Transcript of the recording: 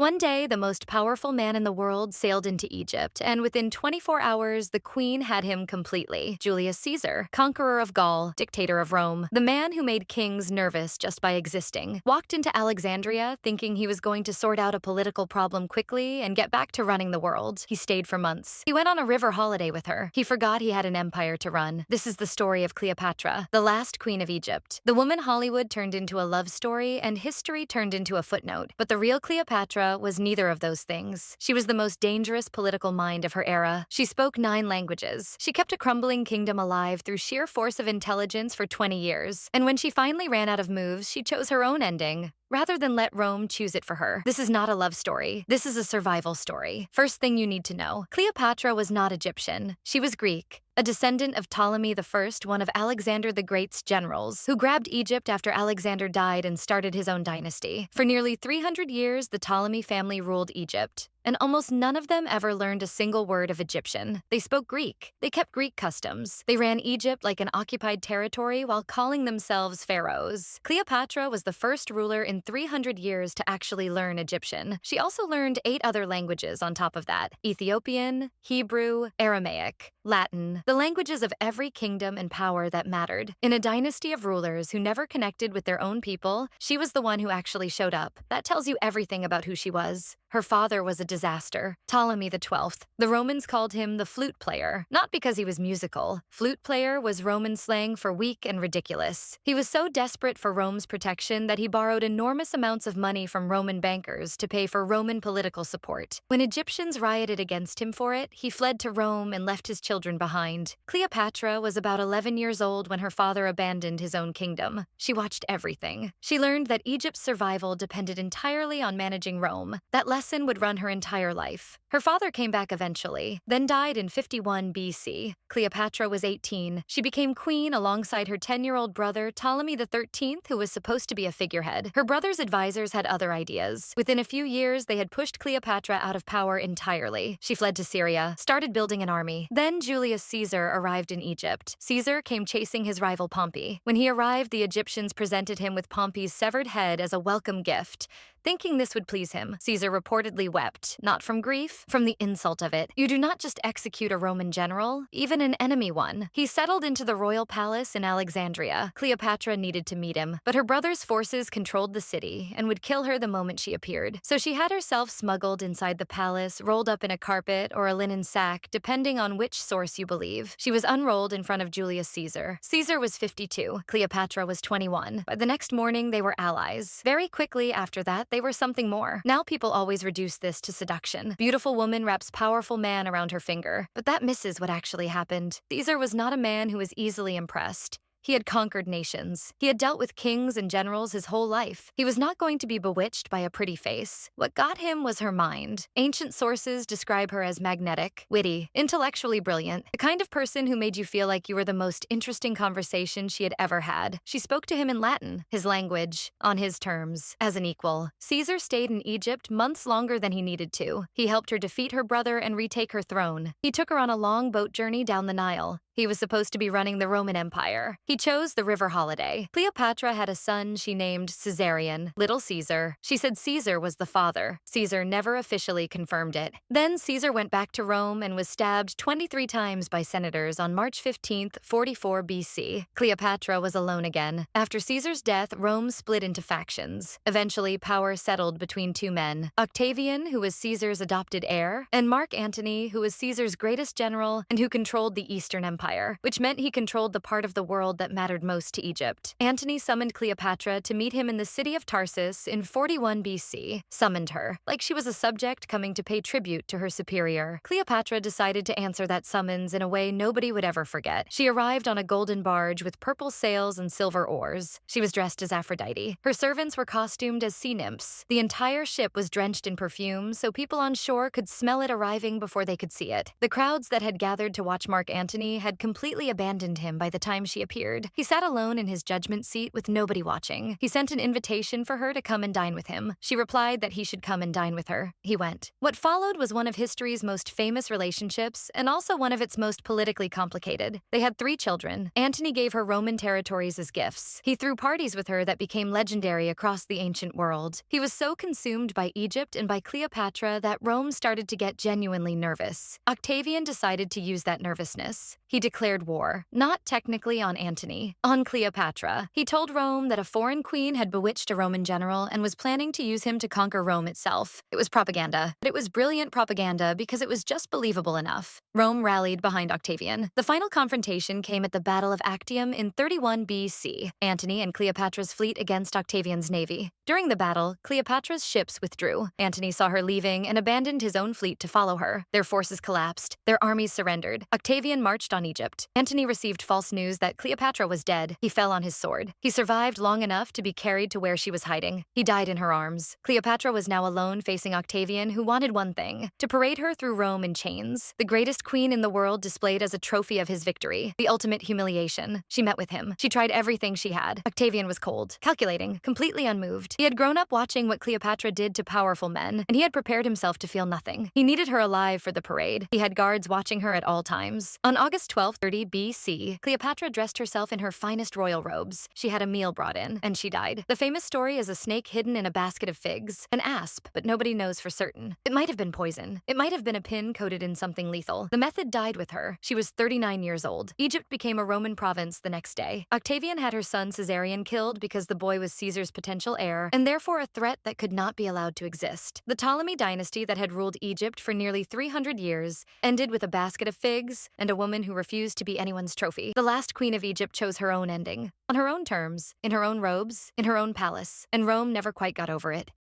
One day, the most powerful man in the world sailed into Egypt, and within 24 hours, the queen had him completely. Julius Caesar, conqueror of Gaul, dictator of Rome, the man who made kings nervous just by existing, walked into Alexandria thinking he was going to sort out a political problem quickly and get back to running the world. He stayed for months. He went on a river holiday with her. He forgot he had an empire to run. This is the story of Cleopatra, the last queen of Egypt. The woman Hollywood turned into a love story and history turned into a footnote. But the real Cleopatra was neither of those things. She was the most dangerous political mind of her era. She spoke 9 languages. She kept a crumbling kingdom alive through sheer force of intelligence for 20 years. And when she finally ran out of moves, she chose her own ending, rather than let Rome choose it for her. This is not a love story. This is a survival story. First thing you need to know, Cleopatra was not Egyptian. She was Greek, a descendant of Ptolemy I, one of Alexander the Great's generals, who grabbed Egypt after Alexander died and started his own dynasty. For nearly 300 years, the Ptolemy family ruled Egypt, and almost none of them ever learned a single word of Egyptian. They spoke Greek. They kept Greek customs. They ran Egypt like an occupied territory while calling themselves pharaohs. Cleopatra was the first ruler in 300 years to actually learn Egyptian. She also learned 8 other languages on top of that: Ethiopian, Hebrew, Aramaic, Latin, the languages of every kingdom and power that mattered. In a dynasty of rulers who never connected with their own people, she was the one who actually showed up. That tells you everything about who she was. Her father was a disaster, Ptolemy XII. The Romans called him the flute player, not because he was musical. Flute player was Roman slang for weak and ridiculous. He was so desperate for Rome's protection that he borrowed enormous amounts of money from Roman bankers to pay for Roman political support. When Egyptians rioted against him for it, he fled to Rome and left his children behind. Cleopatra was about 11 years old when her father abandoned his own kingdom. She watched everything. She learned that Egypt's survival depended entirely on managing Rome. That lesson would run her entire life. Her father came back eventually, then died in 51 BC. Cleopatra was 18. She became queen alongside her 10-year-old brother, Ptolemy XIII, who was supposed to be a figurehead. Her brother's advisors had other ideas. Within a few years, they had pushed Cleopatra out of power entirely. She fled to Syria, started building an army. Then Julius Caesar arrived in Egypt. Caesar came chasing his rival Pompey. When he arrived, the Egyptians presented him with Pompey's severed head as a welcome gift. Thinking this would please him, Caesar reportedly wept, not from grief, from the insult of it. You do not just execute a Roman general, even an enemy one. He settled into the royal palace in Alexandria. Cleopatra needed to meet him, but her brother's forces controlled the city and would kill her the moment she appeared. So she had herself smuggled inside the palace, rolled up in a carpet or a linen sack, depending on which source you believe. She was unrolled in front of Julius Caesar. Caesar was 52. Cleopatra was 21. By the next morning, they were allies. Very quickly after that, they were something more. Now people always reduce this to seduction. Beautiful woman wraps powerful man around her finger. But that misses what actually happened. Caesar was not a man who was easily impressed. He had conquered nations. He had dealt with kings and generals his whole life. He was not going to be bewitched by a pretty face. What got him was her mind. Ancient sources describe her as magnetic, witty, intellectually brilliant, the kind of person who made you feel like you were the most interesting conversation she had ever had. She spoke to him in Latin, his language, on his terms, as an equal. Caesar stayed in Egypt months longer than he needed to. He helped her defeat her brother and retake her throne. He took her on a long boat journey down the Nile. He was supposed to be running the Roman Empire. He chose the river holiday. Cleopatra had a son she named Caesarion, Little Caesar. She said Caesar was the father. Caesar never officially confirmed it. Then Caesar went back to Rome and was stabbed 23 times by senators on March 15th, 44 BC. Cleopatra was alone again. After Caesar's death, Rome split into factions. Eventually, power settled between 2 men: Octavian, who was Caesar's adopted heir, and Mark Antony, who was Caesar's greatest general and who controlled the Eastern Empire, which meant he controlled the part of the world that mattered most to Egypt. Antony summoned Cleopatra to meet him in the city of Tarsus in 41 BC. Summoned her, like she was a subject coming to pay tribute to her superior. Cleopatra decided to answer that summons in a way nobody would ever forget. She arrived on a golden barge with purple sails and silver oars. She was dressed as Aphrodite. Her servants were costumed as sea nymphs. The entire ship was drenched in perfume, so people on shore could smell it arriving before they could see it. The crowds that had gathered to watch Mark Antony had had completely abandoned him by the time she appeared. He sat alone in his judgment seat with nobody watching. He sent an invitation for her to come and dine with him. She replied that he should come and dine with her. He went. What followed was one of history's most famous relationships and also one of its most politically complicated. They had 3 children. Antony gave her Roman territories as gifts. He threw parties with her that became legendary across the ancient world. He was so consumed by Egypt and by Cleopatra that Rome started to get genuinely nervous. Octavian decided to use that nervousness. He declared war, not technically on Antony, on Cleopatra. He told Rome that a foreign queen had bewitched a Roman general and was planning to use him to conquer Rome itself. It was propaganda, but it was brilliant propaganda because it was just believable enough. Rome rallied behind Octavian. The final confrontation came at the Battle of Actium in 31 BC, Antony and Cleopatra's fleet against Octavian's navy. During the battle, Cleopatra's ships withdrew. Antony saw her leaving and abandoned his own fleet to follow her. Their forces collapsed. Their armies surrendered. Octavian marched on Egypt. Antony received false news that Cleopatra was dead. He fell on his sword. He survived long enough to be carried to where she was hiding. He died in her arms. Cleopatra was now alone facing Octavian, who wanted one thing: to parade her through Rome in chains. The greatest queen in the world displayed as a trophy of his victory. The ultimate humiliation. She met with him. She tried everything she had. Octavian was cold, calculating, completely unmoved. He had grown up watching what Cleopatra did to powerful men, and he had prepared himself to feel nothing. He needed her alive for the parade. He had guards watching her at all times. On August 12, 30 BC, Cleopatra dressed herself in her finest royal robes. She had a meal brought in, and she died. The famous story is a snake hidden in a basket of figs, an asp, but nobody knows for certain. It might have been poison. It might have been a pin coated in something lethal. The method died with her. She was 39 years old. Egypt became a Roman province the next day. Octavian had her son Caesarion killed because the boy was Caesar's potential heir, and therefore a threat that could not be allowed to exist. The Ptolemy dynasty that had ruled Egypt for nearly 300 years ended with a basket of figs and a woman who refused to be anyone's trophy. The last queen of Egypt chose her own ending, on her own terms, in her own robes, in her own palace, and Rome never quite got over it.